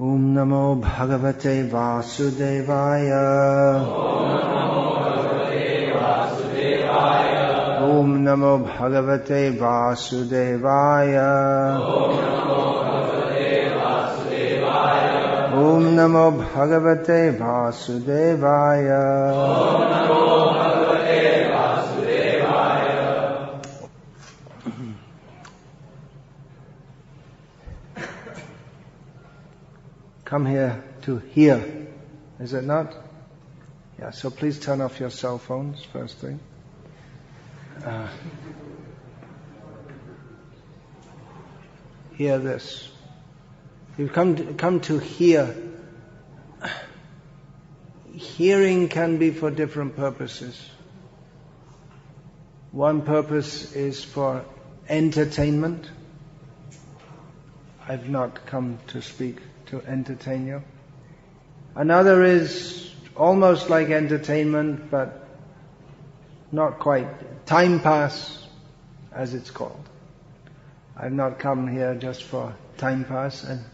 Om Namo Bhagavate Vasudevaya. Om Namo Bhagavate Vasudevaya. Om Namo Bhagavate Vasudevaya. Come here to hear, is it not? Yeah, so please turn off your cell phones, first thing. Hear this. You've come to hear. Hearing can be for different purposes. One purpose is for entertainment. I've not come to speak to entertain you. Another is almost like entertainment, but not quite. Time pass, as it's called. I've not come here just for time pass, and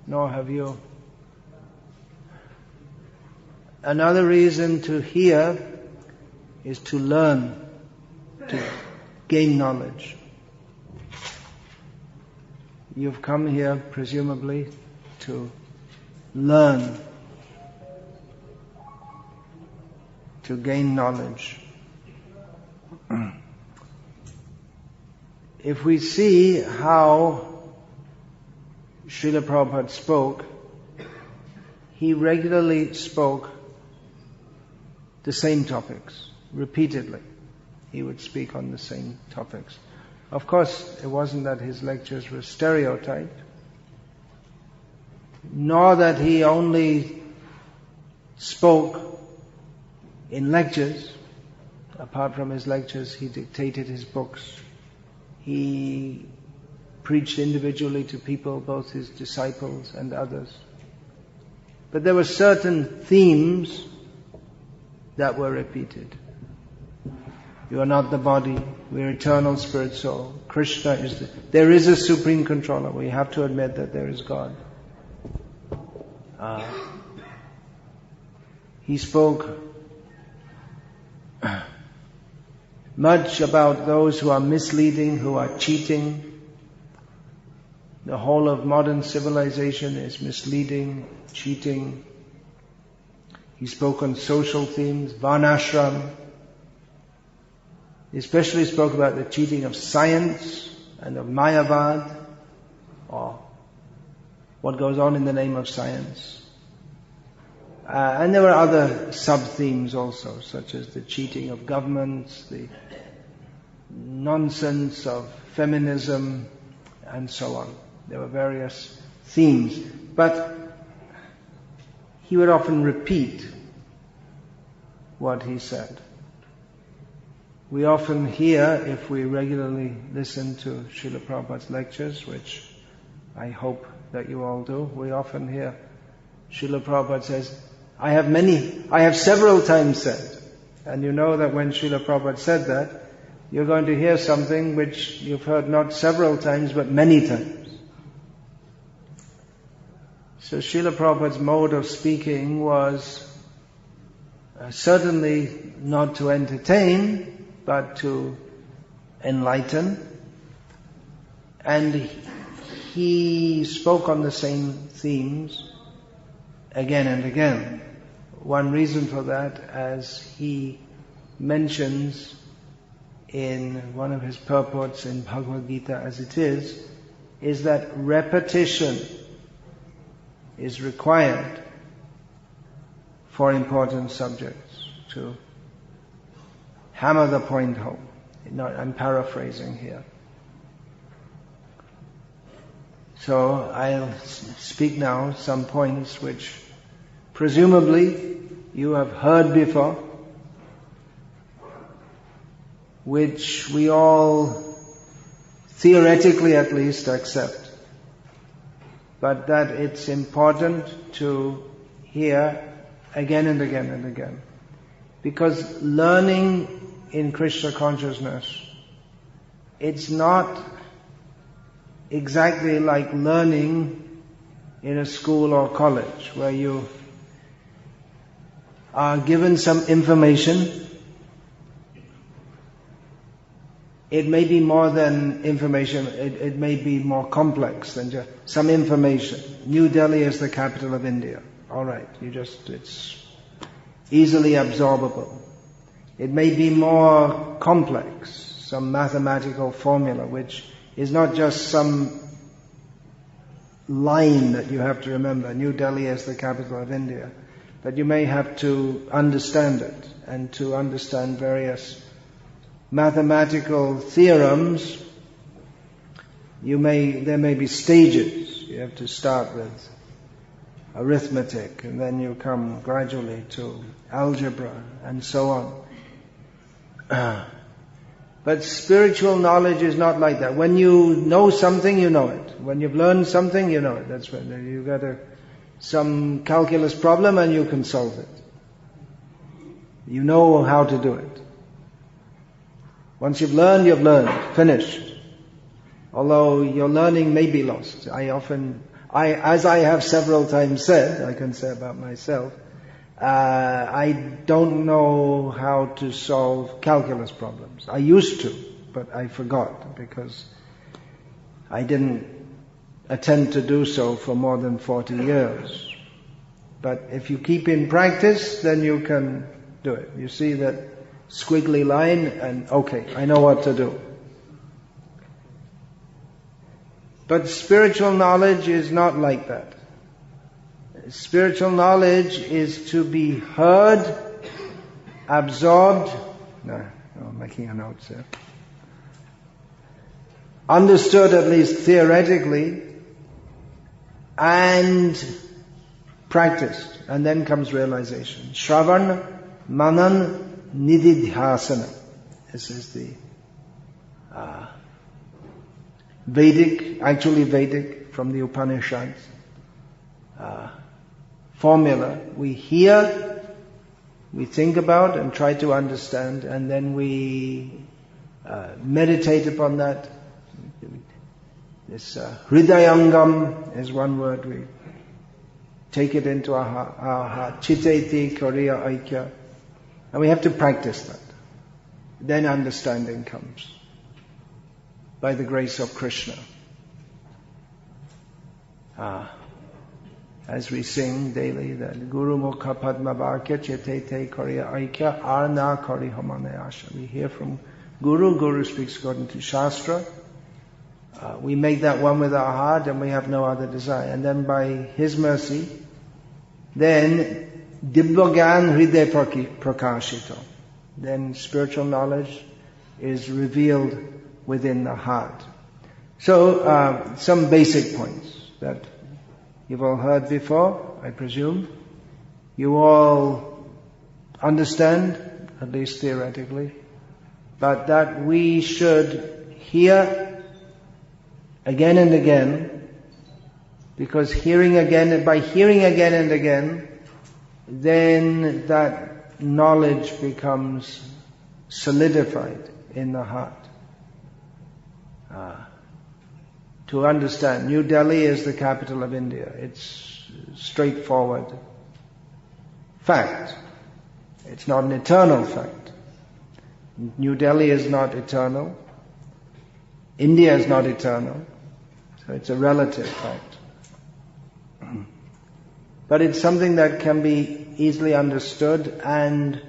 nor have you. Another reason to hear is to learn, to gain knowledge. You've come here presumably to learn, to gain knowledge. If we see how Srila Prabhupada spoke, he regularly spoke the same topics, repeatedly. He would speak on the same topics. Of course, it wasn't that his lectures were stereotyped, nor that he only spoke in lectures. Apart from his lectures, he dictated his books. He preached individually to people, both his disciples and others. But there were certain themes that were repeated. You are not the body, we are eternal spirit soul. Krishna is there is a supreme controller. We have to admit that there is God. He spoke much about those who are misleading, who are cheating. The whole of modern civilization is misleading, cheating. He spoke on social themes, varnashram. He especially spoke about the cheating of science and of mayavad, or what goes on in the name of science. And there were other sub-themes also, such as the cheating of governments, the nonsense of feminism, and so on. There were various themes. But he would often repeat what he said. We often hear, if we regularly listen to Srila Prabhupada's lectures, which I hope that you all do, we often hear Srila Prabhupada says, I have several times said. And you know that when Srila Prabhupada said that, you're going to hear something which you've heard not several times, but many times. So Srila Prabhupada's mode of speaking was certainly not to entertain, but to enlighten. And he spoke on the same themes again and again. One reason for that, as he mentions in one of his purports in Bhagavad Gita as it is that repetition is required for important subjects, to hammer the point home. I'm paraphrasing here. So I'll speak now some points which presumably you have heard before, which we all theoretically at least accept, but that it's important to hear again and again and again. Because learning in Krishna consciousness, it's not exactly like learning in a school or college where you are given some information. It may be more than information, it may be more complex than just some information. New Delhi is the capital of India. Alright, it's easily absorbable. It may be more complex, some mathematical formula which is not just some line that you have to remember. New Delhi is the capital of India. But you may have to understand it, and to understand various mathematical theorems, there may be stages. You have to start with arithmetic, and then you come gradually to algebra, and so on. But spiritual knowledge is not like that. When you know something, you know it. When you've learned something, you know it. That's when you got some calculus problem and you can solve it. You know how to do it. Once you've learned, finished. Although your learning may be lost. As I have several times said, I can say about myself, I don't know how to solve calculus problems. I used to, but I forgot because I didn't attempt to do so for more than 40 years. But if you keep in practice, then you can do it. You see that squiggly line and okay, I know what to do. But spiritual knowledge is not like that. Spiritual knowledge is to be heard, absorbed, I'm making a note here. Understood at least theoretically, and practiced. And then comes realization. Shravan, Manan, Nididhyasana. This is the Vedic from the Upanishads formula. We hear, we think about and try to understand, and then we meditate upon that. This Hridayangam is one word. We take it into our heart. Chiteti Koriya Aikya. And we have to practice that. Then understanding comes. By the grace of Krishna. As we sing daily, that Guru Mukha Padma Vakya Chitete Koriya Aikya Arna Kori Hamane Asha. We hear from Guru speaks according to Shastra. We make that one with our heart and we have no other desire. And then by His mercy, then Dibbogyan Hriday Prakashito. Then spiritual knowledge is revealed within the heart. So, some basic points that you've all heard before, I presume. You all understand, at least theoretically, but that we should hear again and again, because by hearing again and again, then that knowledge becomes solidified in the heart. To understand, New Delhi is the capital of India. It's straightforward fact. It's not an eternal fact. New Delhi is not eternal. India is not eternal. So it's a relative fact. But it's something that can be easily understood, and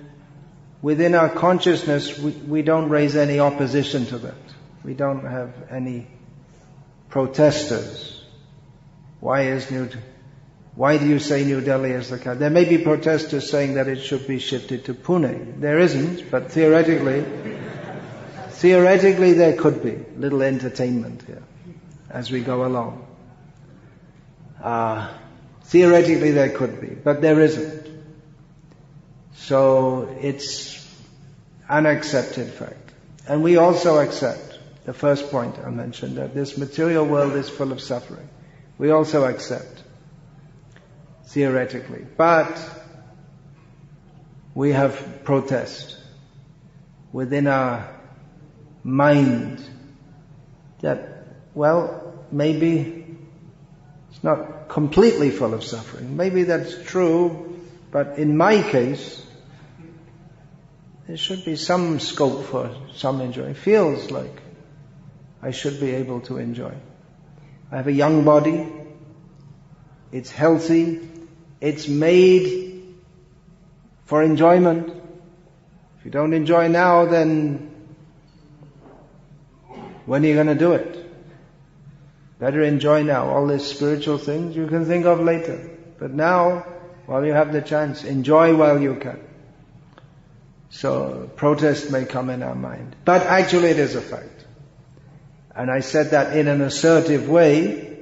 within our consciousness we don't raise any opposition to that. We don't have any protesters. Why do you say New Delhi is the capital? There may be protesters saying that it should be shifted to Pune. There isn't, but theoretically there could be little entertainment here as we go along. Theoretically there could be, but there isn't. So it's an accepted fact. And we also accept the first point I mentioned, that this material world is full of suffering. We also accept, theoretically. But we have protest within our mind that, well, maybe it's It's not completely full of suffering. Maybe that's true, but in my case, there should be some scope for some enjoy. It feels like I should be able to enjoy. I have a young body. It's healthy. It's made for enjoyment. If you don't enjoy now, then when are you going to do it? Better enjoy now. All these spiritual things you can think of later. But now, while you have the chance, enjoy while you can. So protest may come in our mind. But actually it is a fact. And I said that in an assertive way.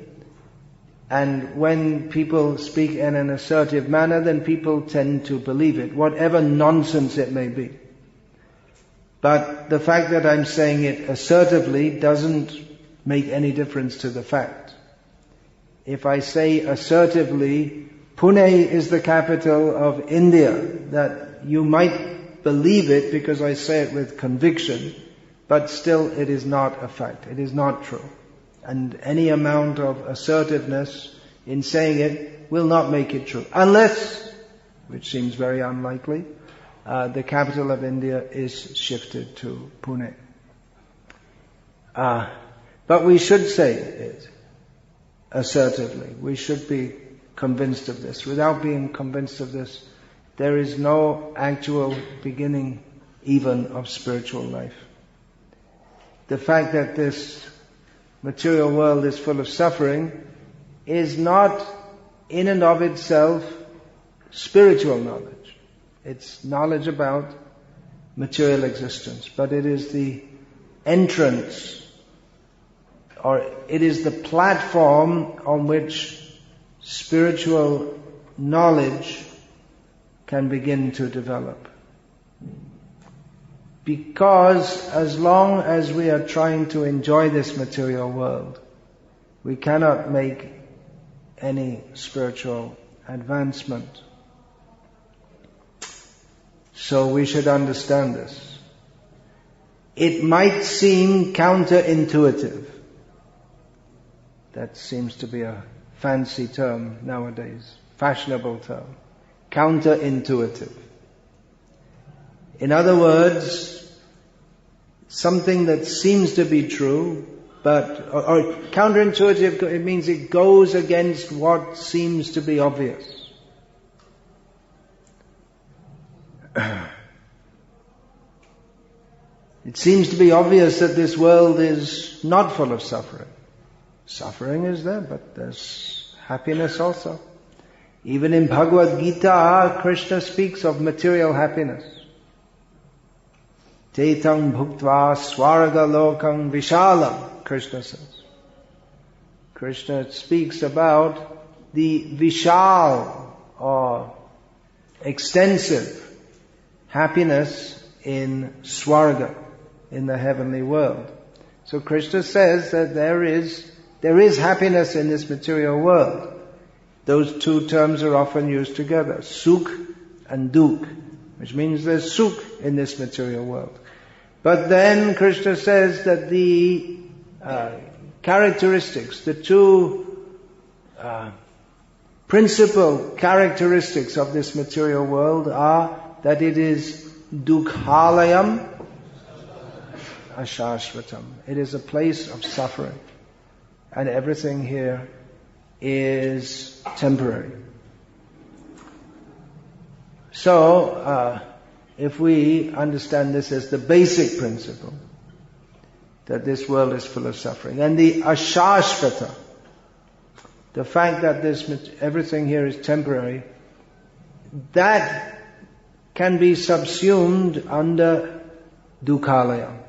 And when people speak in an assertive manner, then people tend to believe it, whatever nonsense it may be. But the fact that I'm saying it assertively doesn't make any difference to the fact. If I say assertively, Pune is the capital of India, that you might believe it because I say it with conviction, but still it is not a fact. It is not true. And any amount of assertiveness in saying it will not make it true. Unless, which seems very unlikely, the capital of India is shifted to Pune. But we should say it assertively. We should be convinced of this. Without being convinced of this, there is no actual beginning even of spiritual life. The fact that this material world is full of suffering is not in and of itself spiritual knowledge. It's knowledge about material existence, but it is the entrance, or it is the platform on which spiritual knowledge can begin to develop. Because as long as we are trying to enjoy this material world, we cannot make any spiritual advancement. So we should understand this. It might seem counterintuitive. That seems to be a fancy term nowadays, fashionable term. Counterintuitive. In other words, something that seems to be true, or counterintuitive, it means it goes against what seems to be obvious. It seems to be obvious that this world is not full of suffering. Suffering is there, but there's happiness also. Even in Bhagavad Gita, Krishna speaks of material happiness. Tetang bhuktva swarga lokam vishalam, Krishna says. Krishna speaks about the vishal, or extensive happiness in swarga, in the heavenly world. So Krishna says that there is happiness in this material world. Those two terms are often used together, sukh and dukh, which means there's sukh in this material world. But then Krishna says that the characteristics, the two principal characteristics of this material world are that it is dukkhalayam ashashvatam. It is a place of suffering. And everything here is temporary. So, if we understand this as the basic principle, that this world is full of suffering, and the ashashvata, the fact that everything here is temporary, that can be subsumed under dukkhalayam.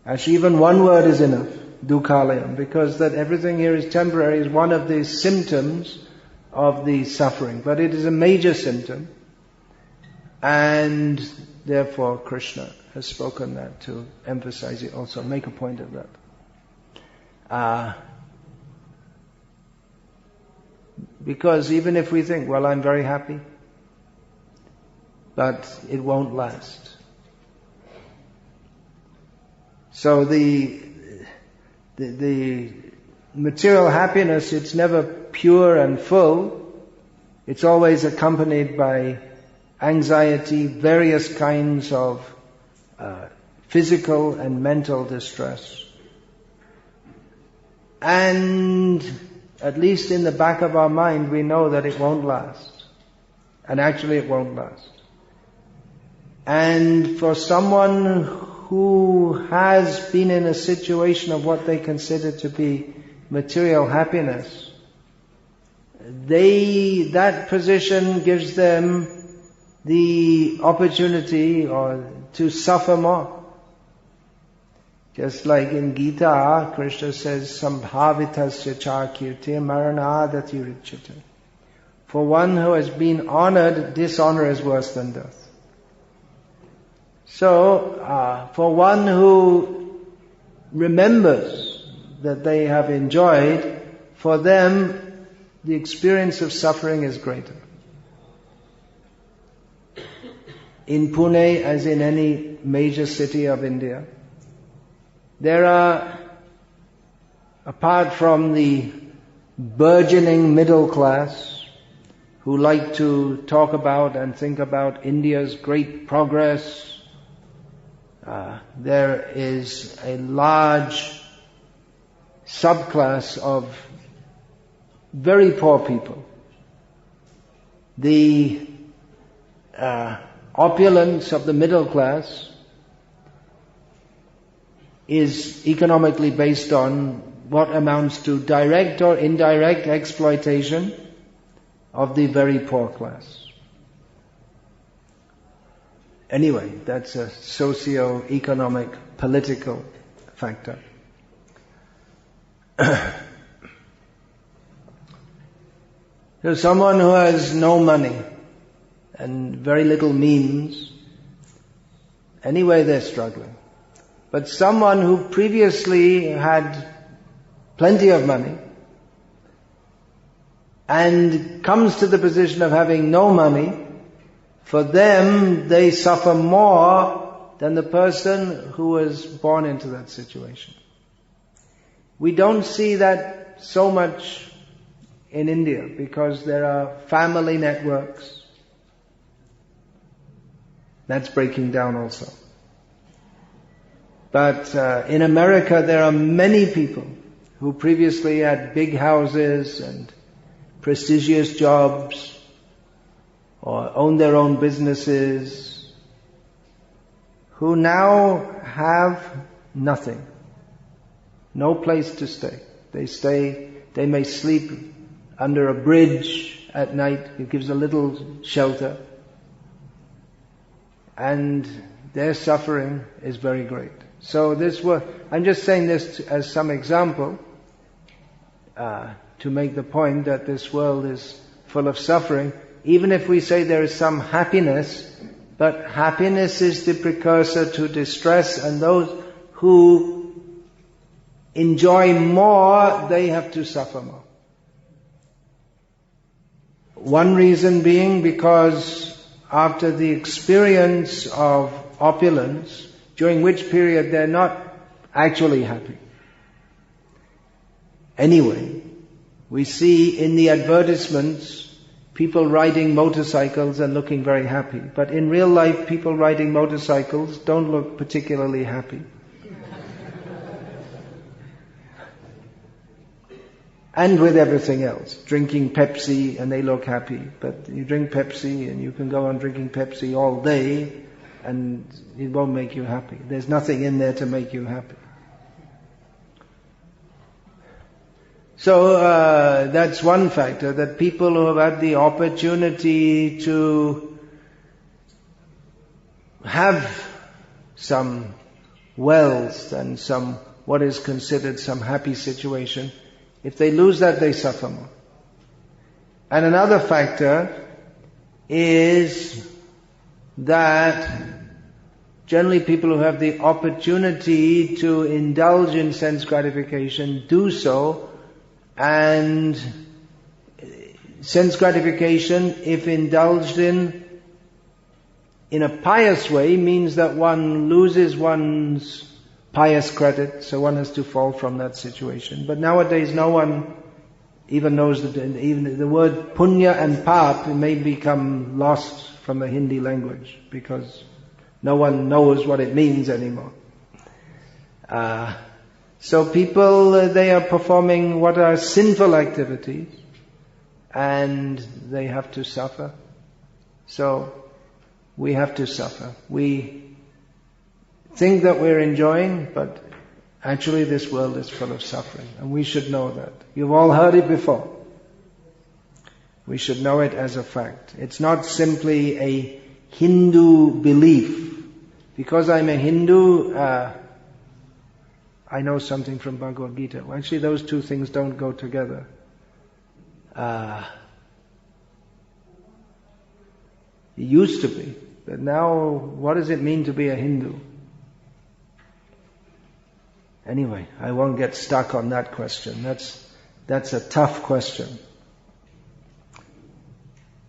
Actually, even one word is enough, dukkhalayam, because that everything here is temporary is one of the symptoms of the suffering. But it is a major symptom, and therefore Krishna has spoken that to emphasize it also, make a point of that. Because even if we think, well, I'm very happy, but it won't last. So the material happiness, it's never pure and full, it's always accompanied by anxiety, various kinds of physical and mental distress. And at least in the back of our mind, we know that it won't last. And actually it won't last. And for someone who has been in a situation of what they consider to be material happiness, that position gives them the opportunity to suffer more. Just like in Gita, Krishna says, Sambhavitasya chakirti maranadati richate. For one who has been honored, dishonor is worse than death. So, for one who remembers that they have enjoyed, for them, the experience of suffering is greater. In Pune, as in any major city of India, there are, apart from the burgeoning middle class, who like to talk about and think about India's great progress, there is a large subclass of very poor people. The opulence of the middle class is economically based on what amounts to direct or indirect exploitation of the very poor class. Anyway, that's a socio-economic, political factor. So someone who has no money and very little means, anyway they're struggling. But someone who previously had plenty of money and comes to the position of having no money, for them they suffer more than the person who was born into that situation. We don't see that so much in India because there are family networks. That's breaking down also. But in America there are many people who previously had big houses and prestigious jobs or owned their own businesses, who now have nothing, no place to stay. They may sleep under a bridge at night. It gives a little shelter. And their suffering is very great. So I'm just saying this as some example to make the point that this world is full of suffering. Even if we say there is some happiness, but happiness is the precursor to distress, and those who enjoy more, they have to suffer more. One reason being because after the experience of opulence, during which period they're not actually happy. Anyway, we see in the advertisements people riding motorcycles and looking very happy. But in real life, people riding motorcycles don't look particularly happy. And with everything else. Drinking Pepsi and they look happy. But you drink Pepsi and you can go on drinking Pepsi all day and it won't make you happy. There's nothing in there to make you happy. So that's one factor, that people who have had the opportunity to have some wealth and some what is considered some happy situation, if they lose that, they suffer more. And another factor is that generally people who have the opportunity to indulge in sense gratification do so, and sense gratification, if indulged in a pious way, means that one loses one's pious credit, so one has to fall from that situation. But nowadays no one even knows that even the word punya and pap may become lost from the Hindi language because no one knows what it means anymore. So people, they are performing what are sinful activities and they have to suffer. So we have to suffer. We think that we're enjoying, but actually this world is full of suffering, and we should know that. You've all heard it before. We should know it as a fact. It's not simply a Hindu belief. Because I'm a Hindu, I know something from Bhagavad Gita. Well, actually, those two things don't go together. It used to be, but now, what does it mean to be a Hindu? Anyway, I won't get stuck on that question. That's a tough question.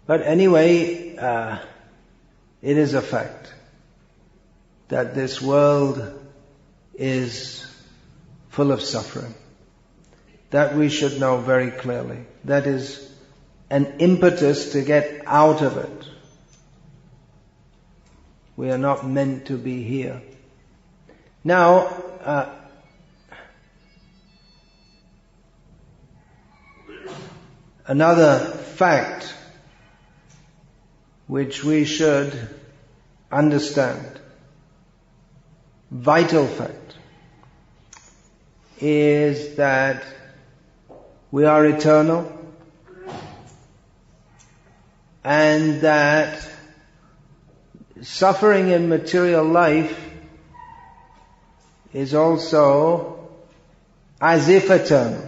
But anyway, it is a fact that this world is full of suffering. That we should know very clearly. That is an impetus to get out of it. We are not meant to be here. Now, another fact which we should understand, vital fact, is that we are eternal and that suffering in material life is also as if eternal.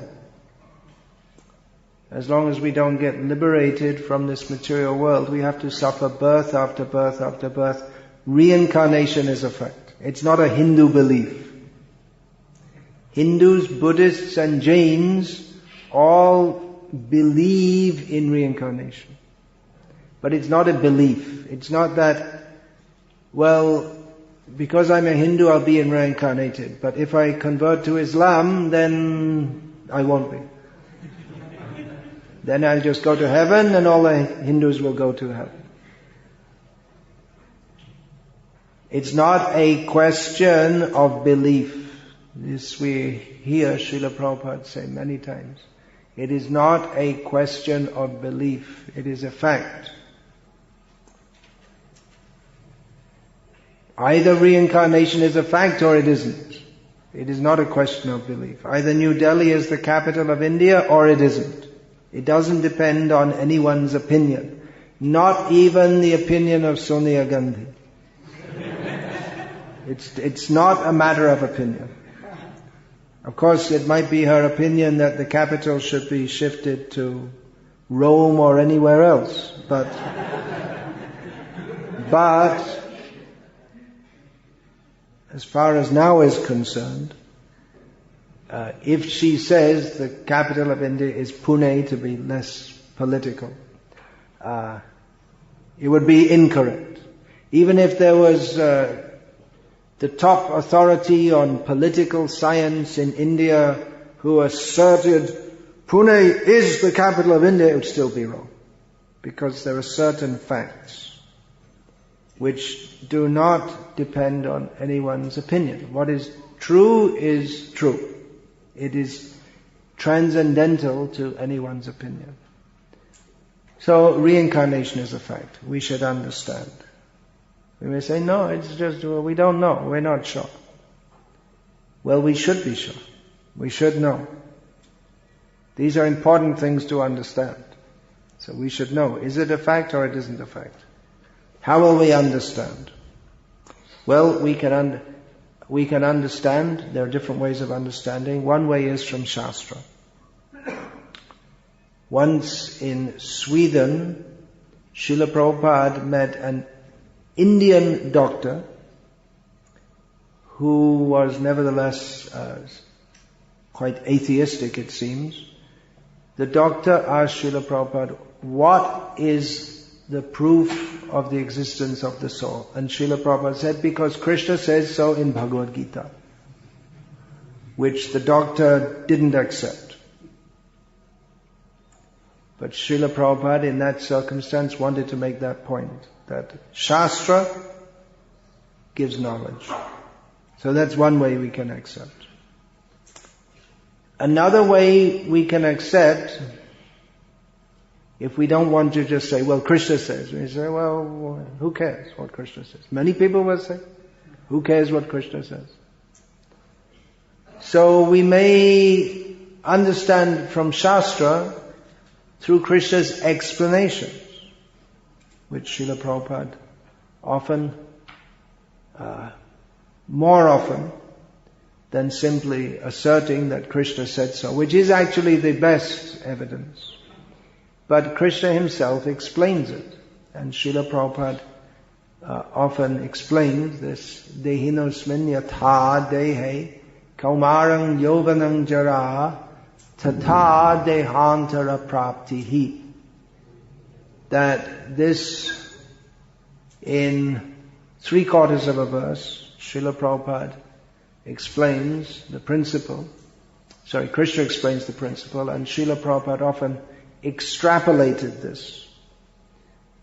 As long as we don't get liberated from this material world, we have to suffer birth after birth after birth. Reincarnation is a fact. It's not a Hindu belief. Hindus, Buddhists and Jains all believe in reincarnation. But it's not a belief. It's not that, well, because I'm a Hindu, I'll be reincarnated. But if I convert to Islam, then I won't be. Then I'll just go to heaven and all the Hindus will go to heaven. It's not a question of belief. This we hear Srila Prabhupada say many times. It is not a question of belief. It is a fact. Either reincarnation is a fact or it isn't. It is not a question of belief. Either New Delhi is the capital of India or it isn't. It doesn't depend on anyone's opinion. Not even the opinion of Sonia Gandhi. It's not a matter of opinion. Of course, it might be her opinion that the capital should be shifted to Rome or anywhere else. But as far as now is concerned, if she says the capital of India is Pune, to be less political, it would be incorrect. Even if there was the top authority on political science in India who asserted Pune is the capital of India, it would still be wrong. Because there are certain facts which do not depend on anyone's opinion. What is true is true. It is transcendental to anyone's opinion. So reincarnation is a fact. We should understand. We may say, no, it's just, we don't know. We're not sure. Well, we should be sure. We should know. These are important things to understand. So we should know. Is it a fact or it isn't a fact? How will we understand? Well, we can understand. There are different ways of understanding. One way is from Shastra. Once in Sweden, Srila Prabhupada met an Indian doctor who was nevertheless quite atheistic, it seems. The doctor asked Srila Prabhupada, what is the proof of the existence of the soul? And Srila Prabhupada said, because Krishna says so in Bhagavad Gita, which the doctor didn't accept. But Srila Prabhupada in that circumstance wanted to make that point, that Shastra gives knowledge. So that's one way we can accept. Another way we can accept, if we don't want to just say, well, Krishna says, we say, well, who cares what Krishna says? Many people will say, who cares what Krishna says? So we may understand from Shastra through Krishna's explanations, which Srila Prabhupada often, more often than simply asserting that Krishna said so, which is actually the best evidence. But Krishna himself explains it, and Srila Prabhupada often explains this, Dehinosmin yatha dehe kaumarang yovanang jara tata dehantara praptihi. That this, in 3/4 of a verse, Srila Prabhupada explains the principle. Krishna explains the principle, and Srila Prabhupada often extrapolated this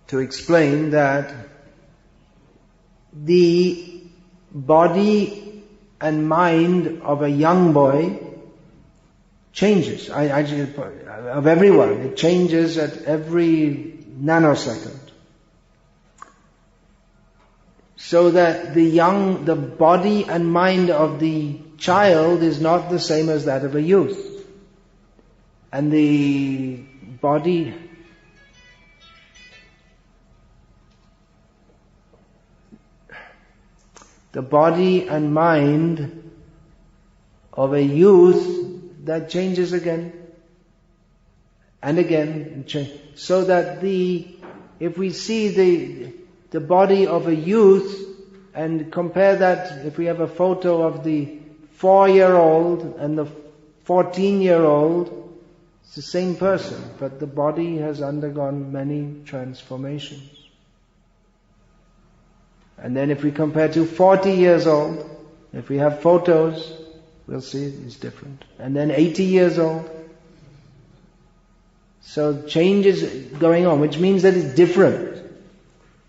to explain that the body and mind of a young boy changes. Of everyone, it changes at every nanosecond. So that the body and mind of the child is not the same as that of a youth. And the body and mind of a youth, that changes again and again. So that if we see the body of a youth and compare that, if we have a photo of the 4-year-old and the 14-year-old, it's the same person, but the body has undergone many transformations. And then if we compare to 40 years old, if we have photos, we'll see it's different. And then 80 years old. So change is going on, which means that it's different.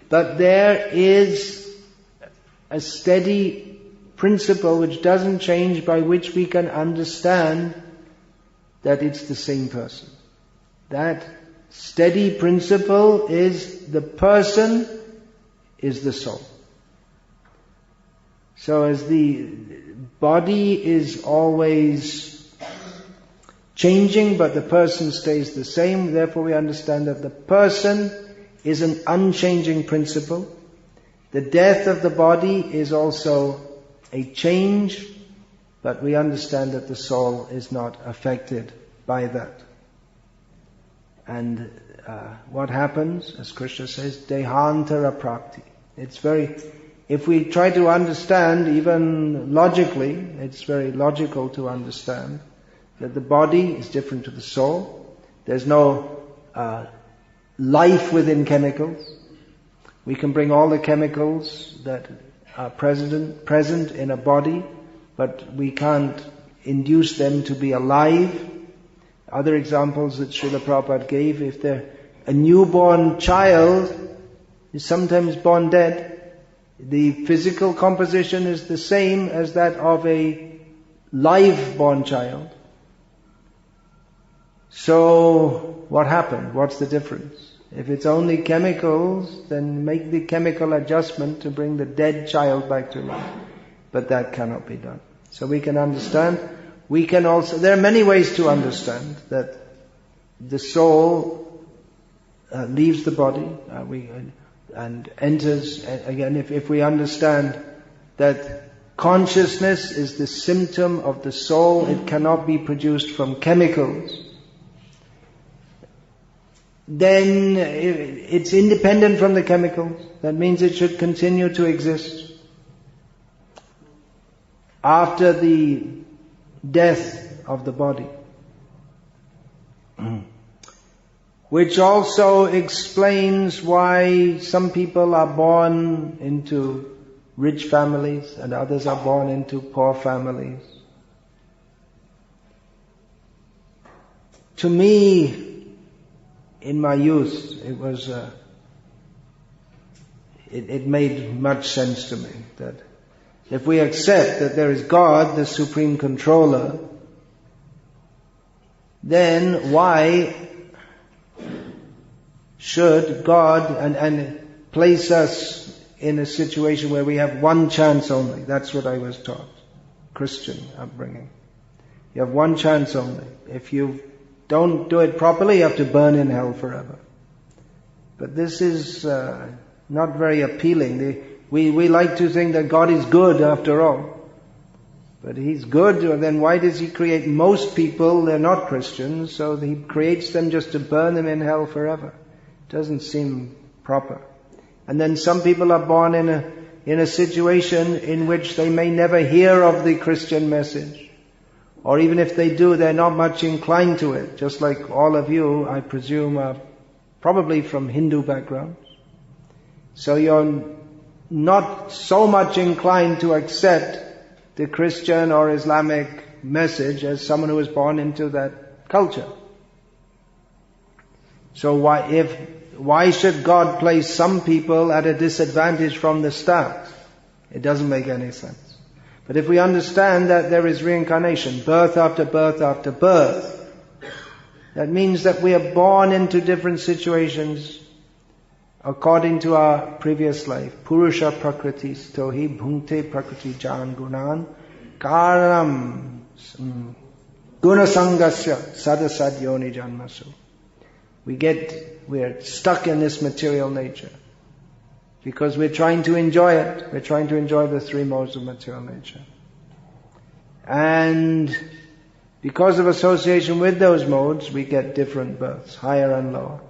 But there is a steady principle which doesn't change, by which we can understand that it's the same person. That steady principle is the person is the soul. So as the body is always changing, but the person stays the same, therefore we understand that the person is an unchanging principle. The death of the body is also a change, but we understand that the soul is not affected by that. And what happens, as Krishna says, dehantara prakti. If we try to understand, even logically, it's very logical to understand that the body is different to the soul. There's no life within chemicals. We can bring all the chemicals that are present in a body, but we can't induce them to be alive. Other examples that Srila Prabhupada gave, if a newborn child is sometimes born dead, the physical composition is the same as that of a live born child. So what happened? What's the difference? If it's only chemicals, then make the chemical adjustment to bring the dead child back to life. But that cannot be done. So we can understand. There are many ways to understand that the soul leaves the body and enters again. If we understand that consciousness is the symptom of the soul, it cannot be produced from chemicals, then it's independent from the chemicals. That means it should continue to exist after the death of the body. Which also explains why some people are born into rich families and others are born into poor families. To me, in my youth, it made much sense to me that if we accept that there is God, the supreme controller, then why should God and place us in a situation where we have one chance only? That's what I was taught. Christian upbringing. You have one chance only. If you don't do it properly, you have to burn in hell forever. But this is not very appealing. We like to think that God is good after all. But He's good, then why does He create most people? They're not Christians, so He creates them just to burn them in hell forever. It doesn't seem proper. And then some people are born in a situation in which they may never hear of the Christian message. Or even if they do, they're not much inclined to it. Just like all of you, I presume, are probably from Hindu backgrounds. So you're not so much inclined to accept the Christian or Islamic message as someone who was born into that culture. So why should God place some people at a disadvantage from the start? It doesn't make any sense. But if we understand that there is reincarnation, birth after birth after birth, that means that we are born into different situations according to our previous life. Purusha prakriti stohi bhunte prakriti jan gunan karanam gunasangasya sadasad yoni janmasu. We're stuck in this material nature because we're trying to enjoy it. We're trying to enjoy the three modes of material nature. And because of association with those modes, we get different births, higher and lower.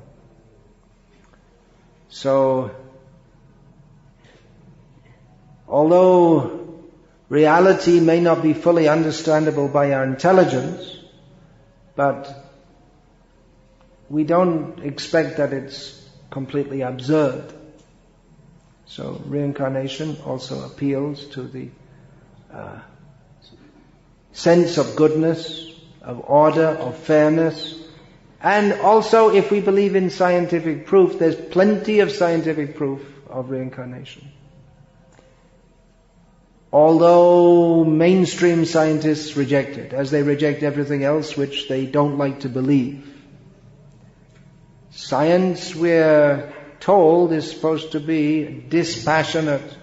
So, although reality may not be fully understandable by our intelligence, but we don't expect that it's completely absurd. So reincarnation also appeals to the sense of goodness, of order, of fairness. And also, if we believe in scientific proof, there's plenty of scientific proof of reincarnation. Although mainstream scientists reject it, as they reject everything else which they don't like to believe. Science, we're told, is supposed to be dispassionate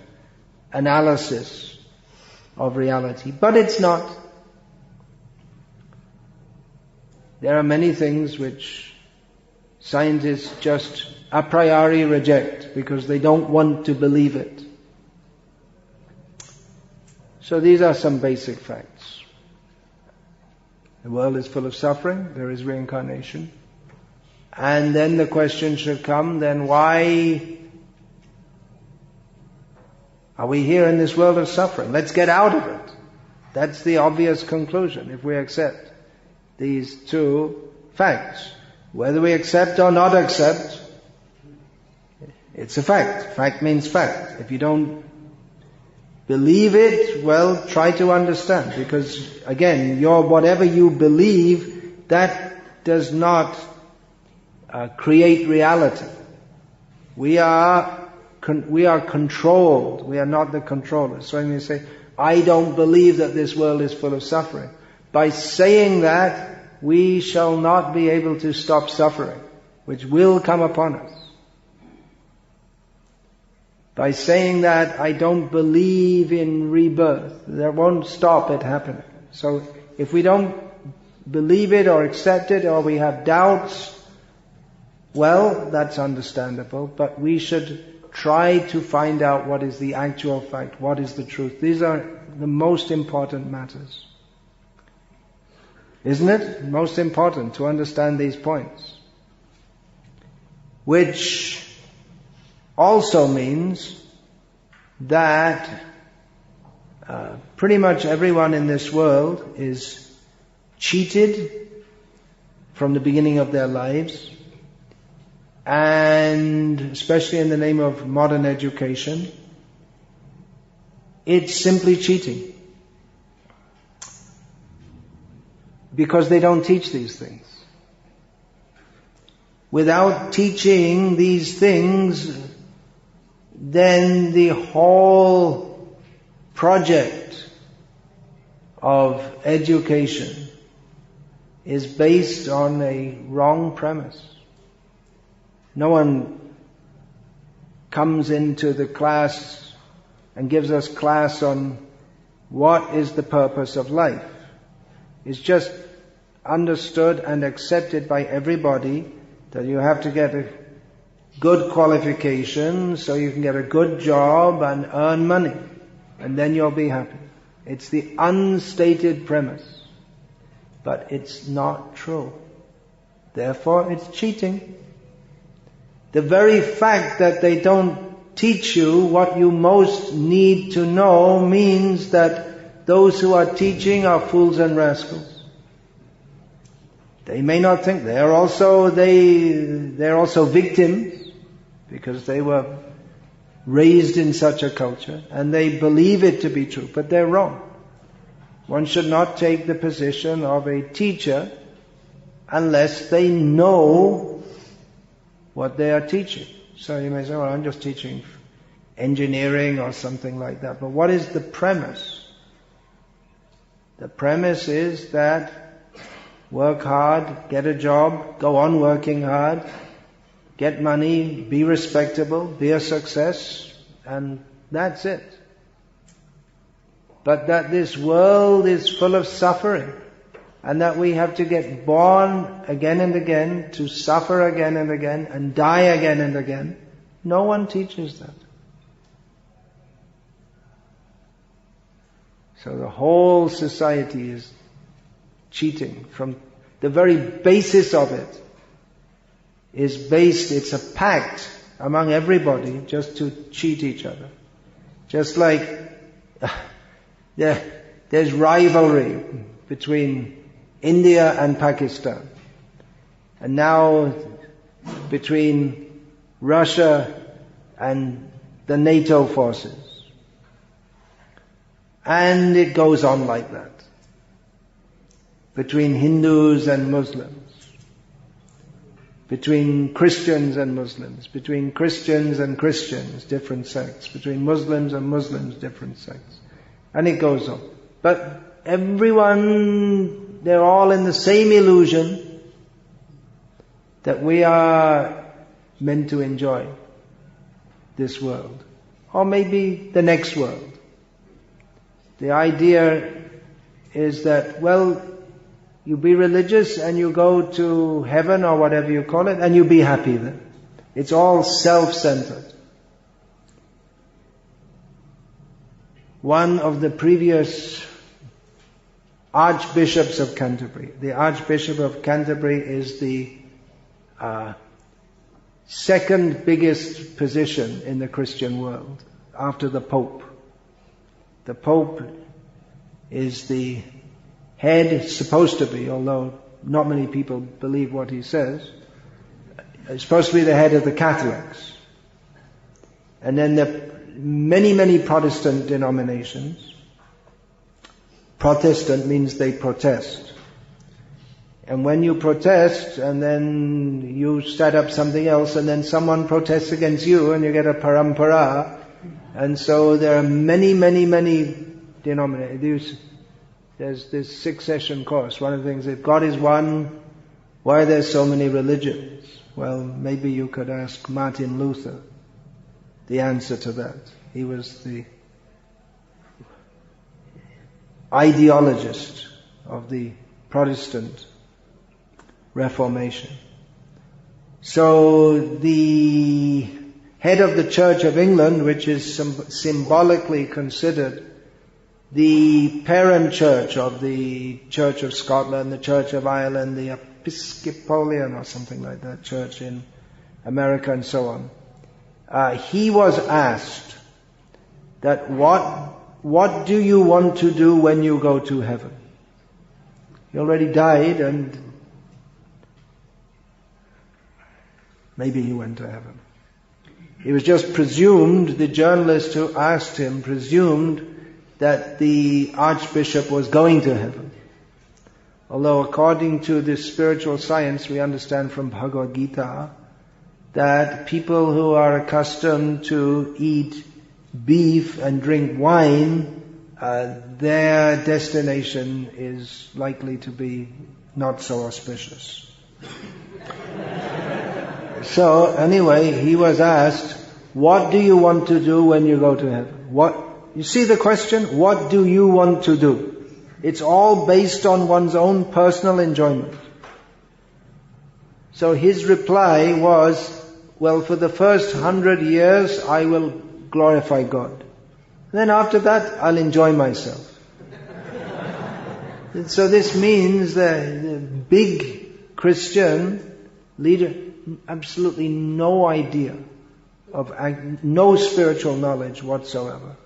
analysis of reality, but it's not. There are many things which scientists just a priori reject because they don't want to believe it. So these are some basic facts. The world is full of suffering, there is reincarnation. And then the question should come, then why are we here in this world of suffering? Let's get out of it. That's the obvious conclusion if we accept these two facts. Whether we accept or not accept, it's a fact. Fact means fact. If you don't believe it, well, try to understand. Because again, whatever you believe, that does not create reality. We are controlled. We are not the controllers. So when you say, I don't believe that this world is full of suffering. By saying that, we shall not be able to stop suffering, which will come upon us. By saying that, I don't believe in rebirth, that won't stop it happening. So if we don't believe it or accept it, or we have doubts, well, that's understandable, but we should try to find out what is the actual fact, what is the truth. These are the most important matters. Isn't it? Most important to understand these points. Which also means that pretty much everyone in this world is cheated from the beginning of their lives, and especially in the name of modern education, it's simply cheating. Because they don't teach these things. Without teaching these things, then the whole project of education is based on a wrong premise. No one comes into the class and gives us class on what is the purpose of life. It's just understood and accepted by everybody that you have to get a good qualification so you can get a good job and earn money, and then you'll be happy. It's the unstated premise, but it's not true. Therefore, it's cheating. The very fact that they don't teach you what you most need to know means that those who are teaching are fools and rascals. They may not think they're also victims because they were raised in such a culture and they believe it to be true, but they're wrong. One should not take the position of a teacher unless they know what they are teaching. So you may say, well, I'm just teaching engineering or something like that. But what is the premise? The premise is that work hard, get a job, go on working hard, get money, be respectable, be a success, and that's it. But that this world is full of suffering, and that we have to get born again and again, to suffer again and again, and die again and again, no one teaches that. So the whole society is cheating. From the very basis of it is based, it's a pact among everybody just to cheat each other. Just like there's rivalry between India and Pakistan, and now between Russia and the NATO forces. And it goes on like that. Between Hindus and Muslims, between Christians and Muslims, between Christians and Christians, different sects, between Muslims and Muslims, different sects. And it goes on. But everyone, they're all in the same illusion that we are meant to enjoy this world, or maybe the next world. The idea is that, well, you be religious and you go to heaven or whatever you call it, and you be happy then. It's all self-centered. One of the previous archbishops of Canterbury, the Archbishop of Canterbury is the second biggest position in the Christian world after the Pope. The Pope is the head, supposed to be, although not many people believe what he says, is supposed to be the head of the Catholics. And then there are many, many Protestant denominations. Protestant means they protest. And when you protest, and then you set up something else, and then someone protests against you, and you get a parampara. And so there are many, many, many denominations. There's this 6-session course. One of the things, if God is one, why are there so many religions? Well, maybe you could ask Martin Luther the answer to that. He was the ideologist of the Protestant Reformation. So the head of the Church of England, which is symbolically considered the parent church of the Church of Scotland, the Church of Ireland, the Episcopalian or something like that church in America and so on. He was asked that what do you want to do when you go to heaven? He already died and maybe he went to heaven. It was just presumed, the journalist who asked him presumed that the Archbishop was going to heaven. Although according to this spiritual science, we understand from Bhagavad Gita that people who are accustomed to eat beef and drink wine, their destination is likely to be not so auspicious. So anyway, he was asked, what do you want to do when you go to heaven? You see the question? What do you want to do? It's all based on one's own personal enjoyment. So his reply was, well, for the first 100 years I will glorify God. Then after that I'll enjoy myself. So this means that the big Christian leader, absolutely no idea of, no spiritual knowledge whatsoever.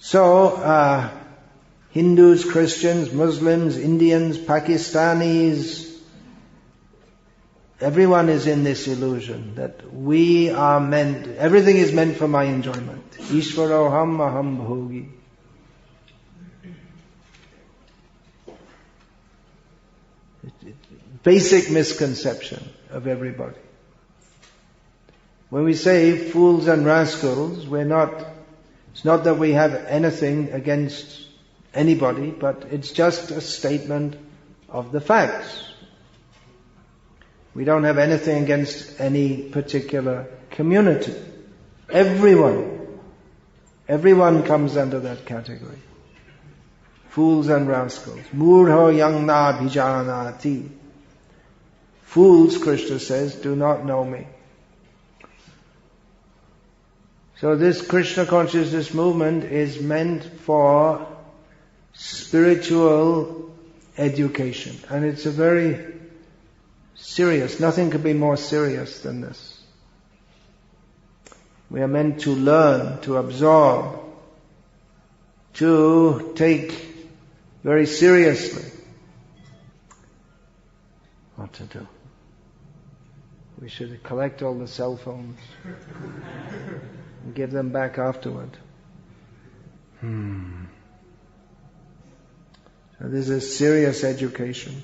So, Hindus, Christians, Muslims, Indians, Pakistanis, everyone is in this illusion that we are meant, everything is meant for my enjoyment. Ishvaroham aham bhogi. Basic misconception of everybody. When we say fools and rascals, it's not that we have anything against anybody, but it's just a statement of the facts. We don't have anything against any particular community. Everyone comes under that category. Fools and rascals. Murho yangna bhijanati. Fools, Krishna says, do not know me. So this Krishna consciousness movement is meant for spiritual education. And it's a very serious, nothing could be more serious than this. We are meant to learn, to absorb, to take very seriously what to do. We should collect all the cell phones and give them back afterward. So this is a serious education.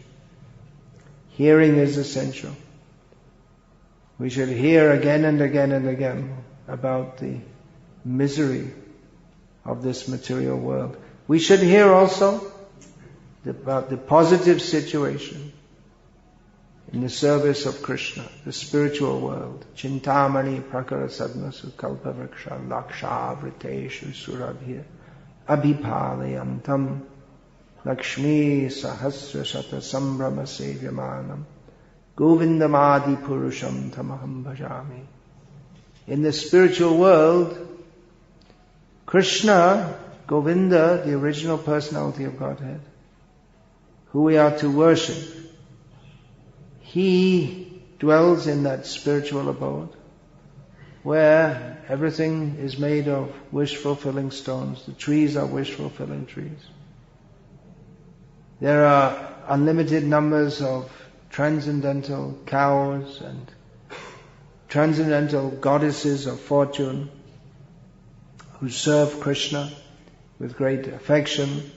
Hearing is essential. We should hear again and again and again about the misery of this material world. We should hear also about the positive situation in the service of Krishna, the spiritual world. Chintamani prakara sadmasu kalpavraksha laksha vriteshu surabhya abhipalayantam lakshmi sahasra shata sambrama sevyamanam govindamadi purusham tamaham bhajami. In the spiritual world, Krishna, Govinda, the original personality of Godhead, who we are to worship, He dwells in that spiritual abode where everything is made of wish-fulfilling stones. The trees are wish-fulfilling trees. There are unlimited numbers of transcendental cows and transcendental goddesses of fortune who serve Krishna with great affection.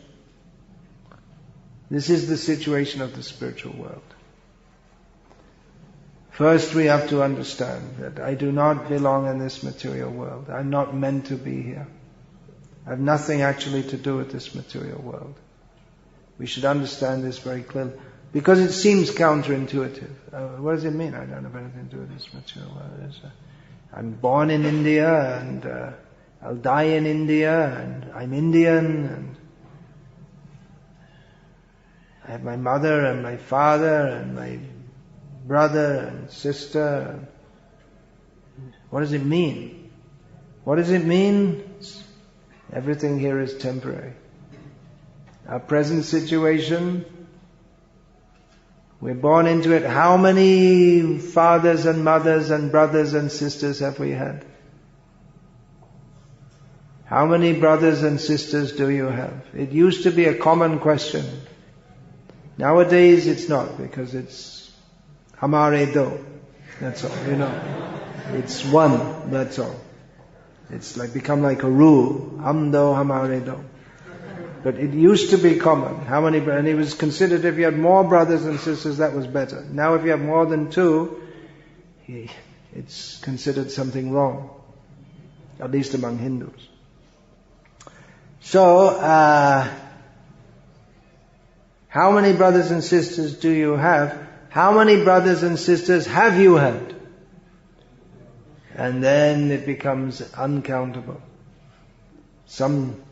This is the situation of the spiritual world. First we have to understand that I do not belong in this material world. I'm not meant to be here. I have nothing actually to do with this material world. We should understand this very clearly. Because it seems counterintuitive. What does it mean? I don't have anything to do with this material world. I'm born in India and I'll die in India and I'm Indian and I have my mother and my father and my brother and sister. What does it mean? What does it mean? Everything here is temporary. Our present situation, we're born into it. How many fathers and mothers and brothers and sisters have we had? How many brothers and sisters do you have? It used to be a common question. Nowadays it's not, because it's hamare do. That's all, It's one, that's all. It's become like a rule. Hum do, hamare do. But it used to be common. And it was considered if you had more brothers and sisters, that was better. Now if you have more than 2, it's considered something wrong. At least among Hindus. So, how many brothers and sisters do you have? How many brothers and sisters have you had? And then it becomes uncountable. Some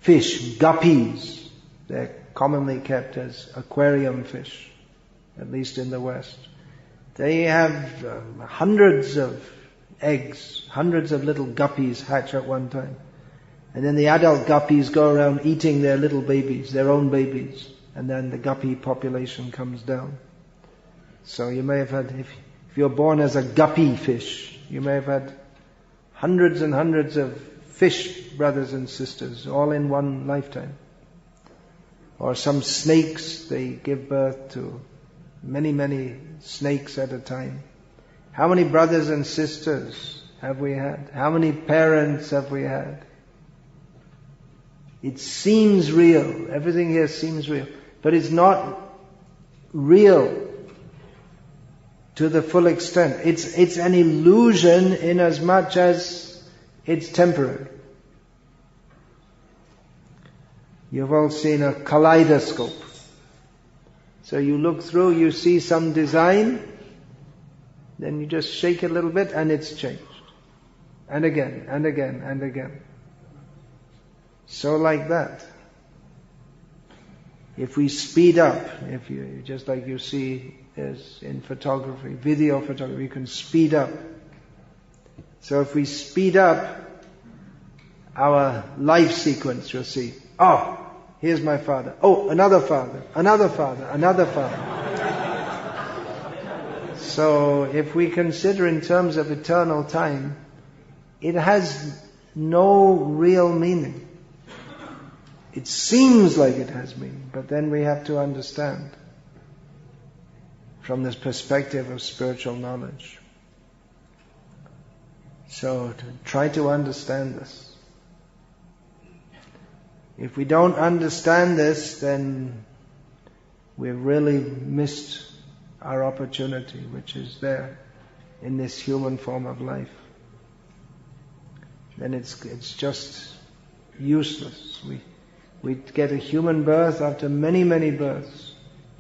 fish, guppies, they're commonly kept as aquarium fish, at least in the West. They have hundreds of eggs, hundreds of little guppies hatch at one time. And then the adult guppies go around eating their little babies, their own babies. And then the guppy population comes down. So you may have had, if you're born as a guppy fish, you may have had hundreds and hundreds of fish brothers and sisters, all in one lifetime. Or some snakes, they give birth to many, many snakes at a time. How many brothers and sisters have we had? How many parents have we had? It seems real. Everything here seems real. But it's not real to the full extent. It's an illusion in as much as it's temporary. You've all seen a kaleidoscope. So you look through, you see some design, then you just shake it a little bit and it's changed. And again, and again, and again. So like that. If we speed up, just like you see is in photography, video photography, you can speed up. So if we speed up our life sequence, you'll see, oh, here's my father. Oh, another father, another father, another father. So if we consider in terms of eternal time, it has no real meaning. It seems like it has meaning, but then we have to understand from this perspective of spiritual knowledge. So to try to understand this. If we don't understand this, then we've really missed our opportunity, which is there in this human form of life. Then it's just useless. We get a human birth after many, many births.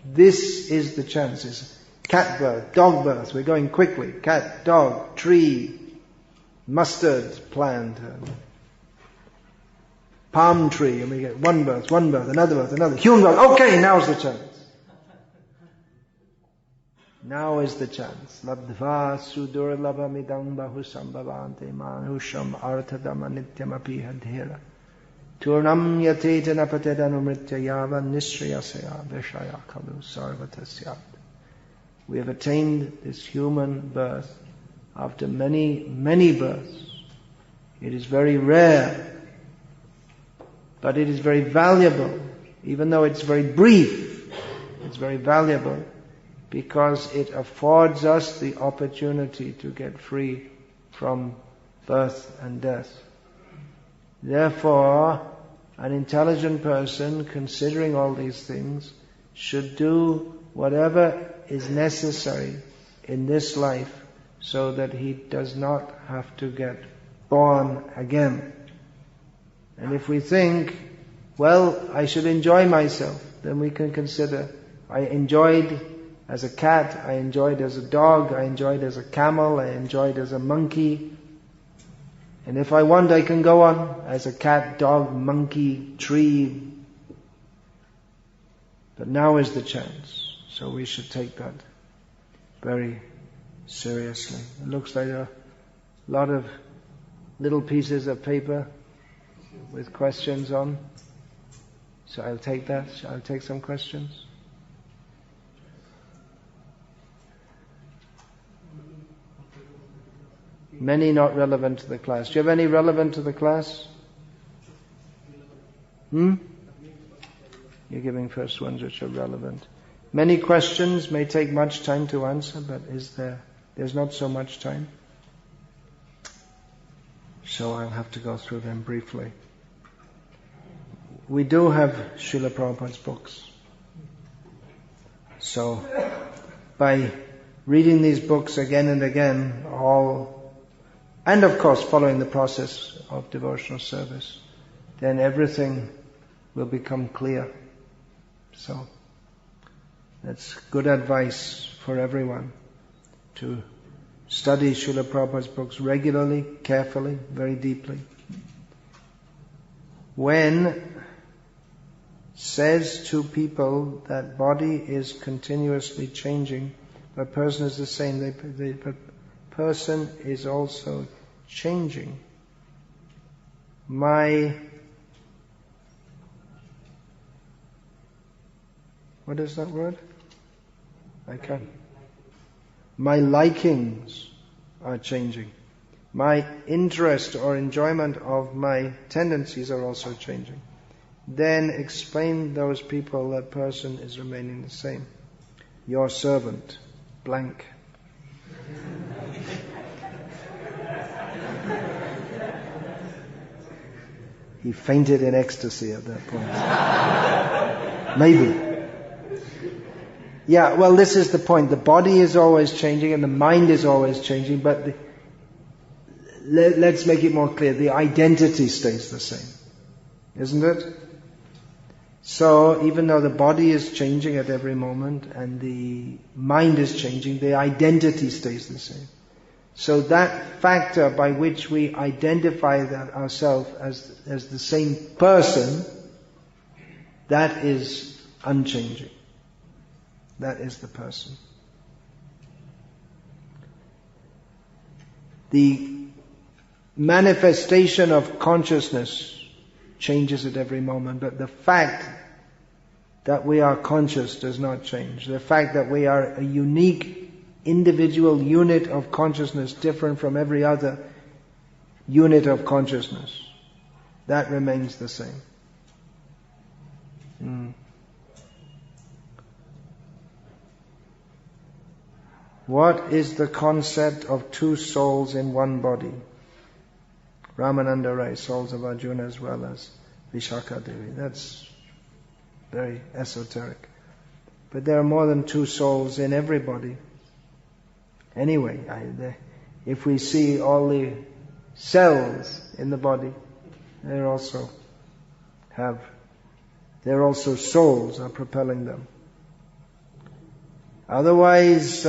This is the chance. It's cat birth, dog birth. We're going quickly. Cat, dog, tree, mustard plant, palm tree. And we get one birth, another. Human birth. Okay, now's the chance. Now is the chance. Labdva sudurlabhamidam bahusambhavante manusham arthadama nityamapi hadhera. Turnam yatetana patedanumritya yava nishriyasaya vishaya kalu sarvatasyat. We have attained this human birth after many, many births. It is very rare, but it is very valuable. Even though it's very brief, it's very valuable because it affords us the opportunity to get free from birth and death. Therefore, an intelligent person, considering all these things, should do whatever is necessary in this life so that he does not have to get born again. And if we think, well, I should enjoy myself, then we can consider, I enjoyed as a cat, I enjoyed as a dog, I enjoyed as a camel, I enjoyed as a monkey. And if I want, I can go on as a cat, dog, monkey, tree. But now is the chance. So we should take that very seriously. It looks like a lot of little pieces of paper with questions on. So I'll take that. I'll take some questions. Many not relevant to the class. Do you have any relevant to the class? You're giving first ones which are relevant. Many questions may take much time to answer, but there's not so much time. So I'll have to go through them briefly. we do have Srila Prabhupada's books. So, by reading these books again and again, and of course following the process of devotional service, then everything will become clear. So, that's good advice for everyone, to study Srila Prabhupada's books regularly, carefully, very deeply. When says to people that body is continuously changing, but person is the same, the person is also changing. What is that word? I can't. My likings are changing. My interest or enjoyment of my tendencies are also changing. Then explain those people that person is remaining the same. Your servant, blank. He fainted in ecstasy at that point. Maybe. Yeah, well, this is the point. The body is always changing and the mind is always changing, but let's make it more clear. The identity stays the same. Isn't it? So, even though the body is changing at every moment and the mind is changing, the identity stays the same. So that factor by which we identify ourselves as the same person, that is unchanging. That is the person. The manifestation of consciousness changes at every moment, but the fact that we are conscious does not change. The fact that we are a unique individual unit of consciousness, different from every other unit of consciousness, that remains the same. What is the concept of two souls in one body? Ramananda Rai, souls of Arjuna as well as Vishaka Devi. That's very esoteric. But there are more than two souls in everybody. Anyway, if we see all the cells in the body, they're also souls are propelling them. Otherwise,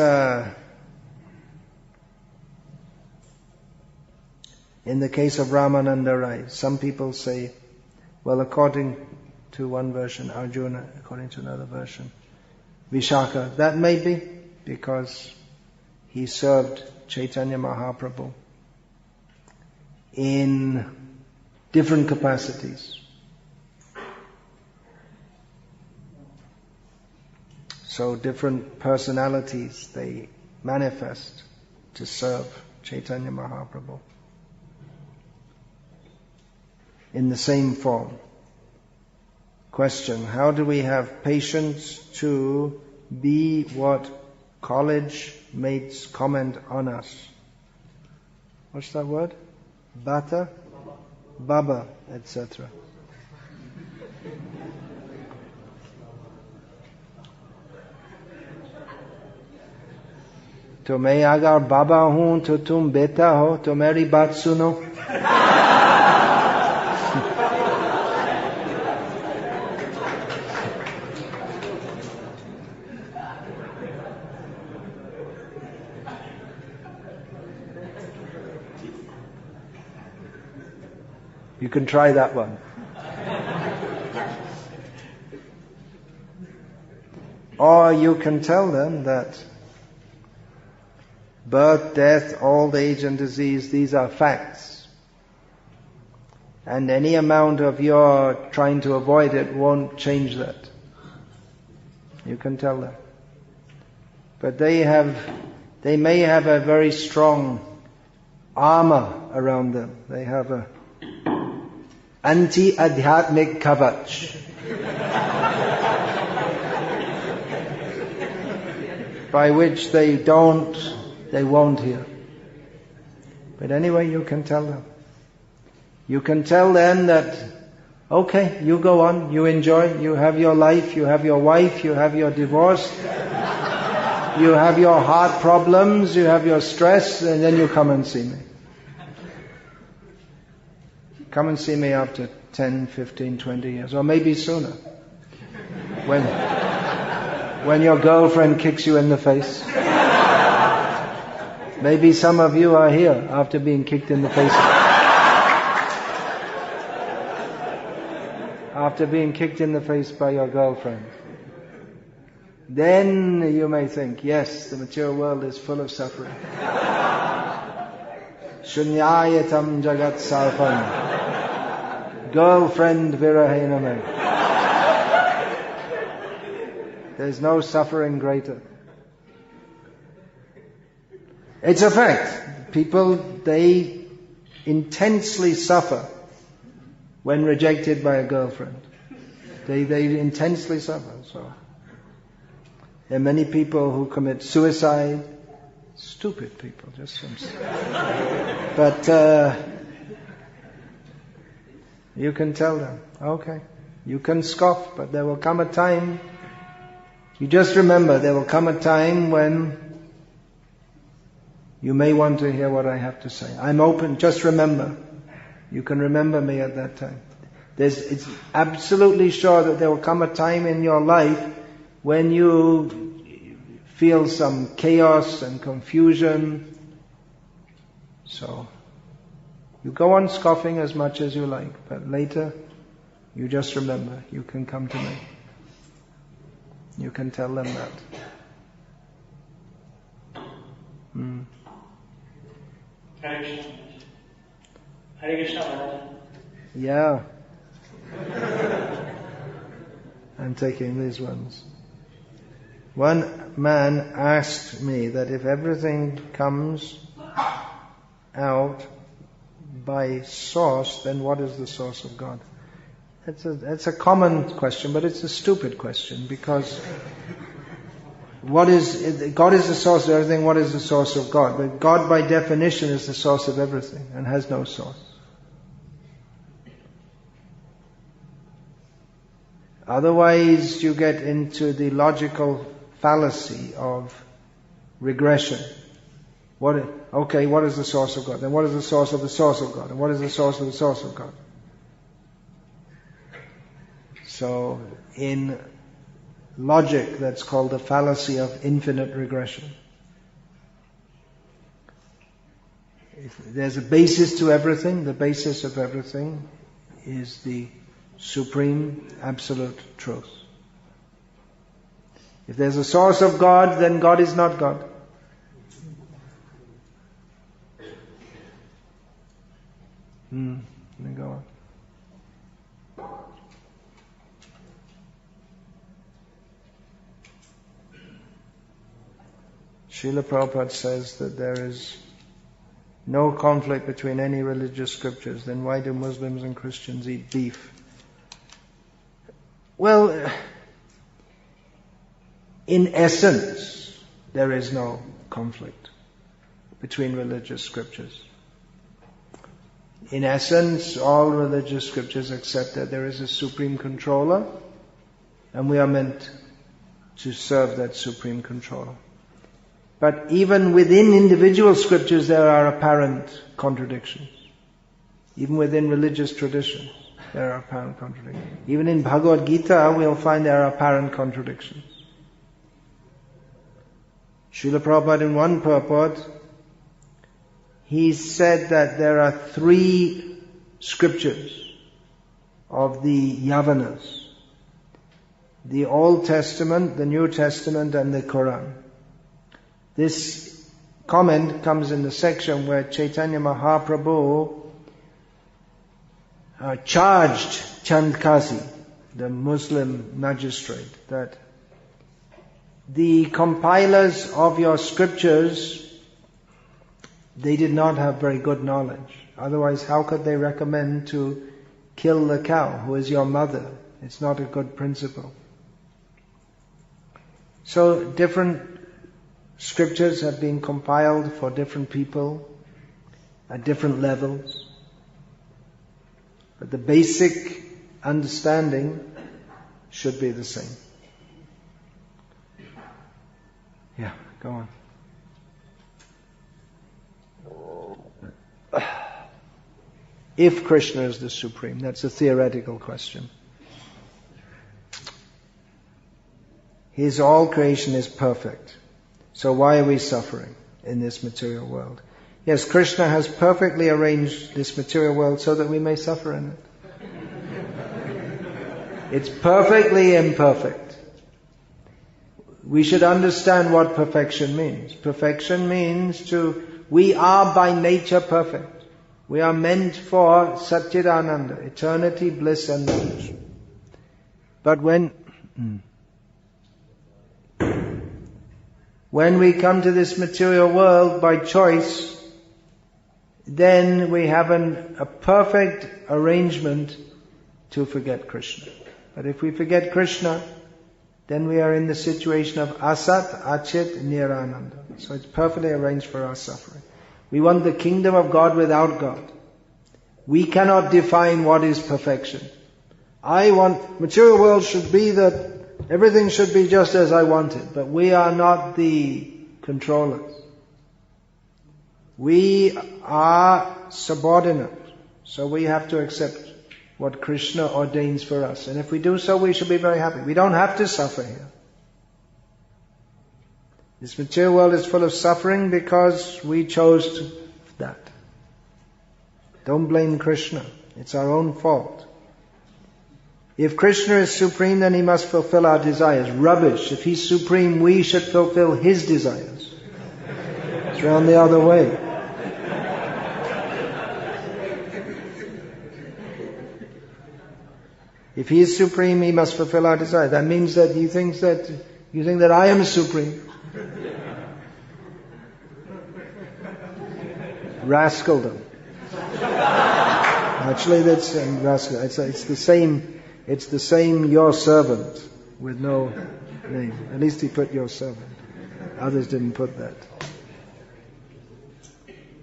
in the case of Ramananda Rai, some people say, well, according to one version, Arjuna, according to another version, Vishaka. That may be because he served Chaitanya Mahaprabhu in different capacities. So different personalities, they manifest to serve Chaitanya Mahaprabhu in the same form. Question: how do we have patience to be what college mates comment on us? What's that word? Bata? Baba, etc. तो मैं अगर बाबा हूं तो तुम बेटा हो तो मेरी बात सुनो. You can try that one. Or you can tell them that birth, death, old age and disease, these are facts. And any amount of your trying to avoid it won't change that. You can tell them. But they may have a very strong armor around them. They have a anti-adhyatmic kavach. By which they won't hear. But anyway, you can tell them. You can tell them that Okay, you go on, you enjoy, you have your life, you have your wife, you have your divorce, you have your heart problems, you have your stress, and then you come and see me. Come and see me after 10, 15, 20 years, or maybe sooner. When your girlfriend kicks you in the face. Maybe some of you are here after being kicked in the face. After being kicked in the face by your girlfriend. Then you may think, yes, the material world is full of suffering. Shunyayatam jagat sarpam. Girlfriend virahena me. There's no suffering greater. It's a fact. People, they intensely suffer when rejected by a girlfriend. They intensely suffer. So there are many people who commit suicide. Stupid people, just some. But you can tell them, okay, you can scoff, but there will come a time. You just remember, there will come a time when you may want to hear what I have to say. I'm open. Just remember. You can remember me at that time. It's absolutely sure that there will come a time in your life when you feel some chaos and confusion. So, you go on scoffing as much as you like, but later, you just remember, you can come to me. You can tell them that. Hare Krishna. Hare Krishna, Maharaj. Yeah. I'm taking these ones. One man asked me that if everything comes out by source, then what is the source of God? It's a common question, but it's a stupid question, because God is the source of everything. What is the source of God? But God by definition is the source of everything and has no source. Otherwise you get into the logical fallacy of regression. What is the source of God? Then what is the source of the source of God? And what is the source of the source of God? So in logic, that's called the fallacy of infinite regression. If there's a basis to everything. The basis of everything is the supreme absolute truth. If there's a source of God, then God is not God. Let me go on. Srila Prabhupada says that there is no conflict between any religious scriptures. Then why do Muslims and Christians eat beef? Well, in essence, there is no conflict between religious scriptures. In essence, all religious scriptures accept that there is a supreme controller, and we are meant to serve that supreme controller. But even within individual scriptures there are apparent contradictions. Even within religious traditions there are apparent contradictions. Even in Bhagavad Gita we'll find there are apparent contradictions. Srila Prabhupada in one purport, he said that there are 3 scriptures of the Yavanas. The Old Testament, the New Testament and the Quran. This comment comes in the section where Chaitanya Mahaprabhu charged Chandkasi, the Muslim magistrate, that the compilers of your scriptures, they did not have very good knowledge. Otherwise, how could they recommend to kill the cow, who is your mother? It's not a good principle. So different scriptures have been compiled for different people at different levels. But the basic understanding should be the same. Yeah, go on. If Krishna is the Supreme, that's a theoretical question. His all creation is perfect. So why are we suffering in this material world? Yes, Krishna has perfectly arranged this material world so that we may suffer in it. It's perfectly imperfect. We should understand what perfection means. Perfection means we are by nature perfect. We are meant for Satchidananda, eternity, bliss and knowledge. But when we come to this material world by choice, then we have a perfect arrangement to forget Krishna. But if we forget Krishna, then we are in the situation of asat, achit, nirananda. So it's perfectly arranged for our suffering. We want the kingdom of God without God. We cannot define what is perfection. Material world should be that everything should be just as I want it, but we are not the controllers. We are subordinate, so we have to accept what Krishna ordains for us. And if we do so, we should be very happy. We don't have to suffer here. This material world is full of suffering because we chose that. Don't blame Krishna. It's our own fault. If Krishna is supreme, then he must fulfill our desires. Rubbish. If he's supreme, we should fulfill his desires. It's round the other way. If he is supreme, he must fulfill our desires. That means that you think that I am supreme. Rascaldom. Actually, that's rascal. It's the same your servant with no name. At least he put your servant. Others didn't put that.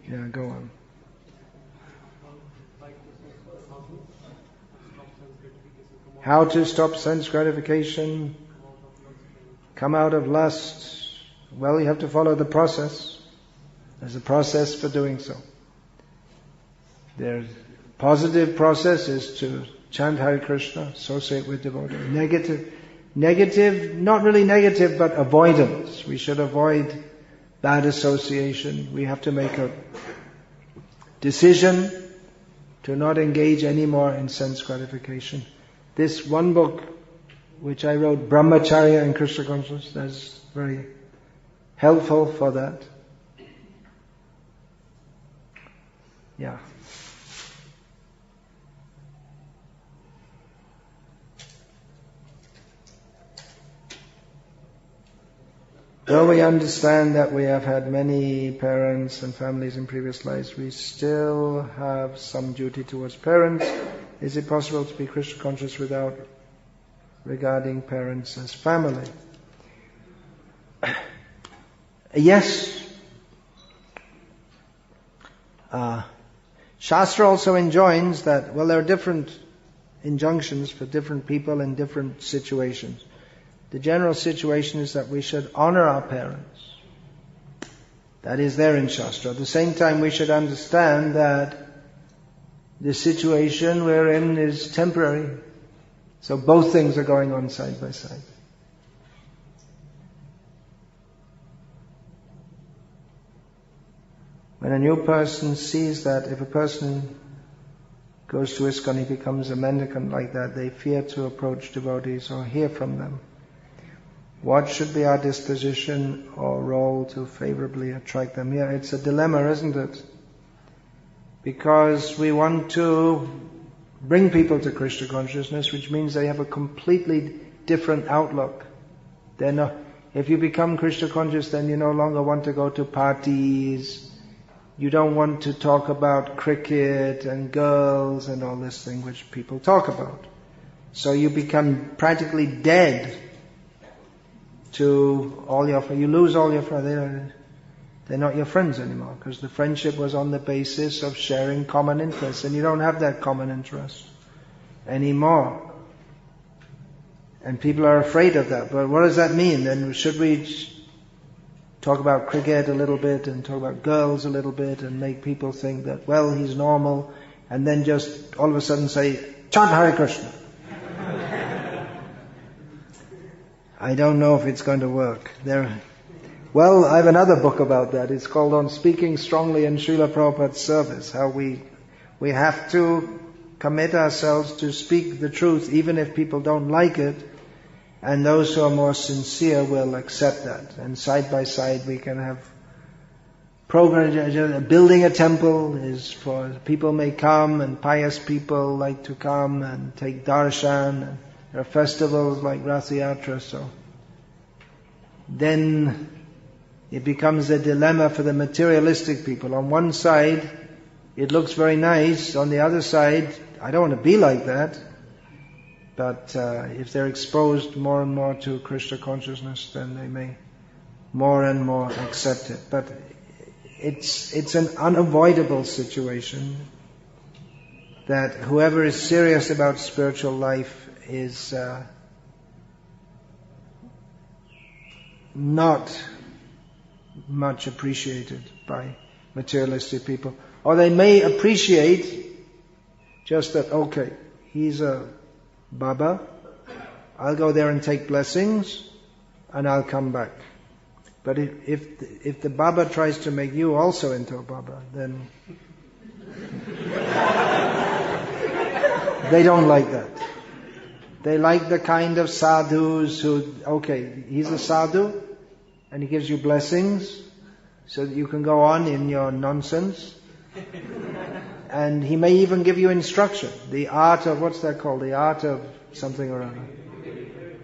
Yeah, go on. How to stop sense gratification, come out of lust. Well, you have to follow the process. There's a process for doing so. There's positive process is to chant Hare Krishna, associate with devotees. Negative, not really negative, but avoidance. We should avoid bad association. We have to make a decision to not engage anymore in sense gratification. This one book which I wrote, Brahmacharya and Krishna Consciousness, that's very helpful for that. Yeah. Though we understand that we have had many parents and families in previous lives, we still have some duty towards parents. Is it possible to be Krishna conscious without regarding parents as family? Yes. Shastra also enjoins that, well, there are different injunctions for different people in different situations. The general situation is that we should honor our parents. That is there in Shastra. At the same time, we should understand that the situation we're in is temporary. So both things are going on side by side. When a new person sees that if a person goes to ISKCON, he becomes a mendicant like that, they fear to approach devotees or hear from them. What should be our disposition or role to favorably attract them here? It's a dilemma, isn't it? Because we want to bring people to Krishna consciousness, which means they have a completely different outlook. If you become Krishna conscious, then you no longer want to go to parties. You don't want to talk about cricket and girls and all this thing which people talk about. So you become practically dead to all your friends. You lose all your friends. They're not your friends anymore, because the friendship was on the basis of sharing common interests, and you don't have that common interest. anymore. And people are afraid of that. But what does that mean? Then should we talk about cricket a little bit and talk about girls a little bit and make people think that, well, he's normal, and then just all of a sudden say, chant Hare Krishna? I don't know if it's going to work. Well, I have another book about that. It's called On Speaking Strongly in Srila Prabhupada's Service. How we have to commit ourselves to speak the truth even if people don't like it. And those who are more sincere will accept that. And side by side we can have programs. Building a temple is for people may come, and pious people like to come and take darshan. And there are festivals like Rath Yatra. So then it becomes a dilemma for the materialistic people. On one side, it looks very nice. On the other side, I don't want to be like that. But if they're exposed more and more to Krishna consciousness, then they may more and more accept it. But it's an unavoidable situation that whoever is serious about spiritual life is not much appreciated by materialistic people. Or they may appreciate just that, okay, he's a Baba, I'll go there and take blessings and I'll come back. But if the Baba tries to make you also into a Baba, then they don't like that. They like the kind of sadhus who, okay, he's a sadhu and he gives you blessings so that you can go on in your nonsense. And he may even give you instruction. The art of, what's that called? The art of something or other.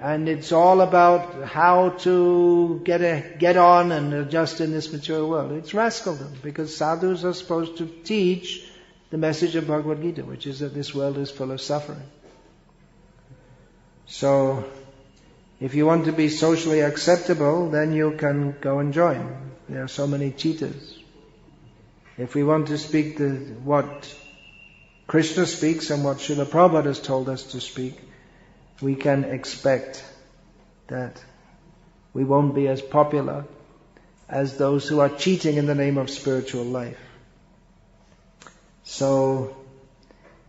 And it's all about how to get on and adjust in this material world. It's rascaldom, because sadhus are supposed to teach the message of Bhagavad Gita, which is that this world is full of suffering. So, if you want to be socially acceptable, then you can go and join. There are so many cheaters. If we want to speak what Krishna speaks and what Srila Prabhupada has told us to speak, we can expect that we won't be as popular as those who are cheating in the name of spiritual life. So,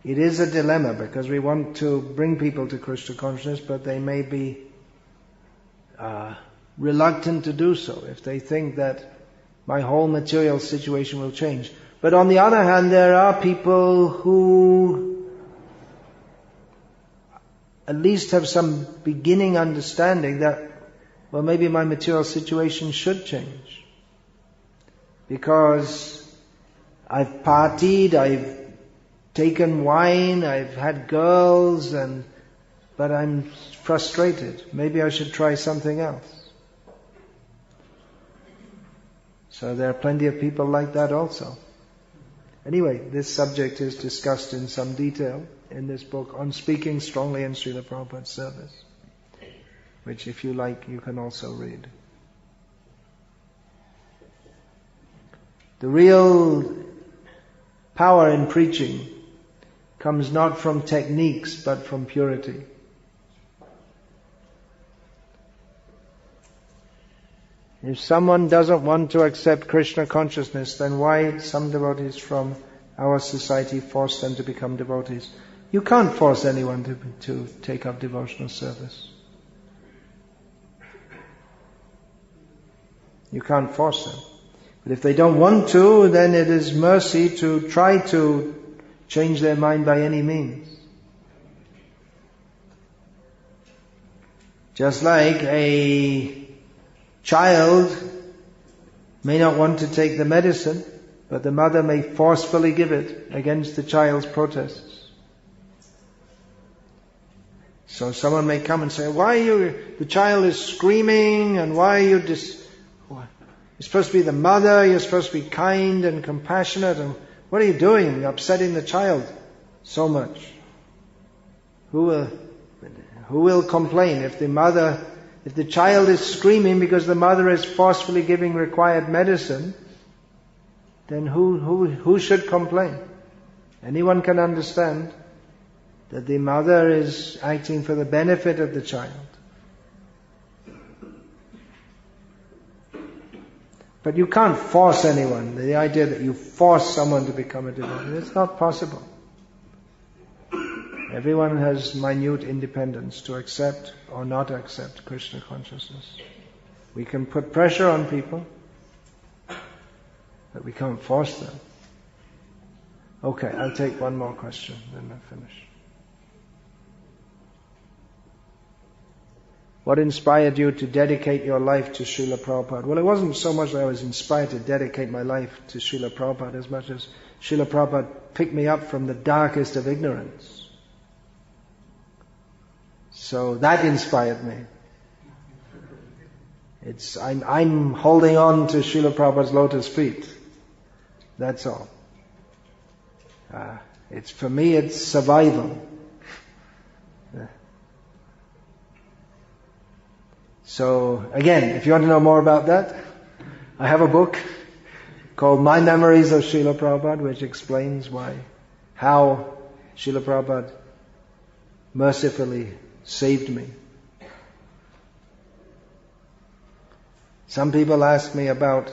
it is a dilemma, because we want to bring people to Krishna consciousness, but they may be reluctant to do so if they think that my whole material situation will change. But on the other hand, there are people who at least have some beginning understanding that, well, maybe my material situation should change. Because I've partied, I've taken wine, I've had girls, but I'm frustrated. Maybe I should try something else. So there are plenty of people like that also. Anyway, this subject is discussed in some detail in this book, On Speaking Strongly in Srila Prabhupada's Service, which if you like, you can also read. The real power in preaching comes not from techniques, but from purity. If someone doesn't want to accept Krishna consciousness, then why some devotees from our society force them to become devotees? You can't force anyone to take up devotional service. You can't force them. But if they don't want to, then it is mercy to try to change their mind by any means. Just like a child may not want to take the medicine, but the mother may forcefully give it against the child's protests. So someone may come and say, the child is screaming, and why are you you're supposed to be the mother, you're supposed to be kind and compassionate, and what are you doing, upsetting the child so much? Who will complain if the child is screaming because the mother is forcefully giving required medicine? Then who should complain? Anyone can understand that the mother is acting for the benefit of the child. But you can't force anyone. The idea that you force someone to become a devotee, it's not possible. Everyone has minute independence to accept or not accept Krishna consciousness. We can put pressure on people, but we can't force them. Okay, I'll take one more question, then I'll finish. What inspired you to dedicate your life to Srila Prabhupada? Well, it wasn't so much that I was inspired to dedicate my life to Srila Prabhupada as much as Srila Prabhupada picked me up from the darkest of ignorance. So that inspired me. I'm holding on to Srila Prabhupada's lotus feet. That's all. For me, it's survival. So, again, if you want to know more about that, I have a book called My Memories of Srila Prabhupada, which explains how Srila Prabhupada mercifully saved me. Some people ask me about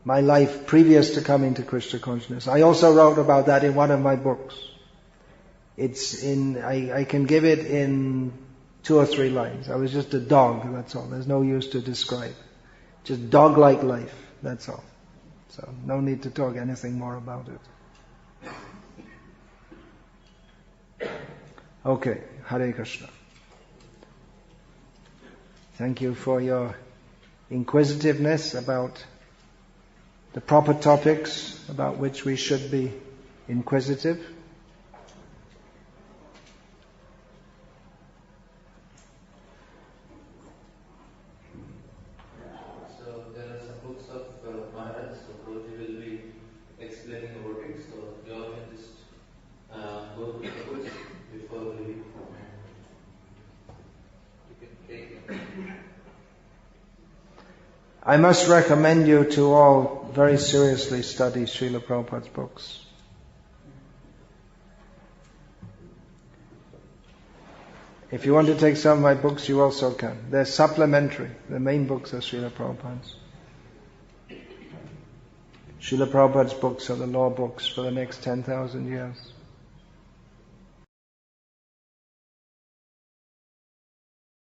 my life previous to coming to Krishna consciousness. I also wrote about that in one of my books. I can give it in 2 or 3 lines. I was just a dog, that's all. There's no use to describe. Just dog-like life, that's all. So no need to talk anything more about it. Okay, Hare Krishna. Thank you for your inquisitiveness about the proper topics about which we should be inquisitive. So there are some books of Maharaj, so Prabhuji will be explaining about it. So you all can just go through the books before we you can take it. I must recommend you to all very seriously study Srila Prabhupada's books. If you want to take some of my books, you also can. They're supplementary. The main books are Srila Prabhupada's. Srila Prabhupada's books are the law books for the next 10,000 years.